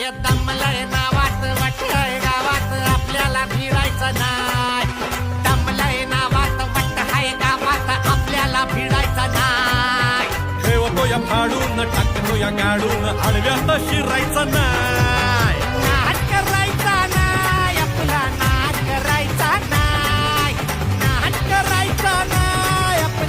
हे दमलंय नावात वाटलंय गावात आपल्याला भिडायचं नाही. दमलंय नावात वाटलंय गावात आपल्याला भिडायचं नाही. ठेवतो या फाडून टाकतो या गाडून आडव्यात शिरायचं नाही.